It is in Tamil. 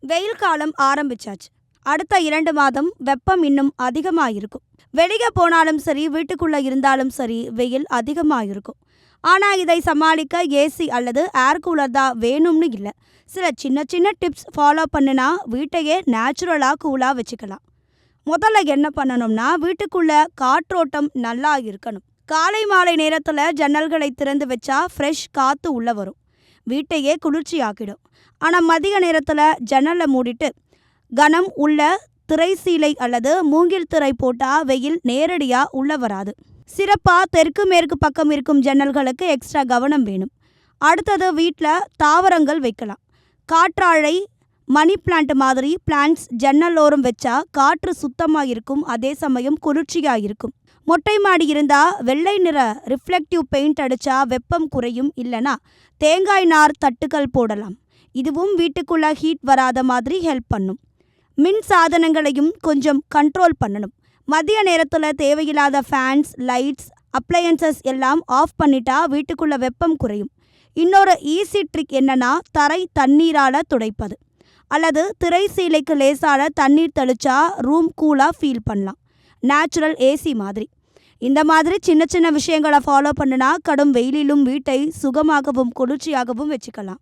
வெயில் காலம் ஆரம்பிச்சாச்சு. அடுத்த 2 மாதம் வெப்பம் இன்னும் அதிகமாயிருக்கும். வெளியே போனாலும் சரி, வீட்டுக்குள்ள இருந்தாலும் சரி, வெயில் அதிகமாயிருக்கும். ஆனா இதை சமாளிக்க ஏசி அல்லது ஏர் கூலர் தான் வேணும்னு இல்ல. சில சின்ன சின்ன டிப்ஸ் ஃபாலோ பண்ணுனா வீட்டையே நேச்சுரலா கூலா வச்சுக்கலாம். முதல்ல என்ன பண்ணணும்னா, வீட்டுக்குள்ள காற்றோட்டம் நல்லா இருக்கணும். காலை மாலை நேரத்துல ஜன்னல்களை திறந்து வச்சா ஃப்ரெஷ் காத்து உள்ள வரும். வீட்டையே குளிர்ச்சி ஆக்கிடும். ஆனா மதிய நேரத்துல ஜன்னலை மூடிட்டு கனம் உள்ள திரைசீலை அல்லது மூங்கில் திரை போட்டா வெயில் நேரடியா உள்ள வராது. சிறப்பா தெற்கு மேற்கு பக்கம் இருக்கும் ஜன்னல்களுக்கு எக்ஸ்ட்ரா கவனம் வேணும். அடுத்தது வீட்டில் தாவரங்கள் வைக்கலாம். காற்றாழை, மணி பிளான்ட் மாதிரி பிளான்ட்ஸ் ஜன்னலோரம் வச்சா காற்று சுத்தமாக இருக்கும், அதே சமயம் குளிர்ச்சியாக இருக்கும். மொட்டை மாடி இருந்தா வெள்ளை நிற ரிஃப்ளெக்டிவ் பெயிண்ட் அடிச்சா வெப்பம் குறையும். இல்லைனா தேங்காய் நார் தட்டுகள் போடலாம். இதுவும் வீட்டுக்குள்ள ஹீட் வராத மாதிரி ஹெல்ப் பண்ணும். மின் சாதனங்களையும் கொஞ்சம் கண்ட்ரோல் பண்ணணும். மதிய நேரத்தில் தேவையில்லாத ஃபேன்ஸ், லைட்ஸ், அப்ளையன்சஸ் எல்லாம் ஆஃப் பண்ணிட்டா வீட்டுக்குள்ள வெப்பம் குறையும். இன்னொரு ஈஸி ட்ரிக் என்னன்னா, தரை தண்ணீரால் துடைப்பது அல்லது திரை சீலைக்கு லேசான தண்ணீர் தெளிச்சா ரூம் கூலாக ஃபீல் பண்ணலாம். நேச்சுரல் ஏசி மாதிரி. இந்த மாதிரி சின்ன சின்ன விஷயங்களை ஃபாலோ பண்ணுனா கடும் வெயிலிலும் வீட்டை சுகமாகவும் குளிர்ச்சியாகவும் வச்சுக்கலாம்.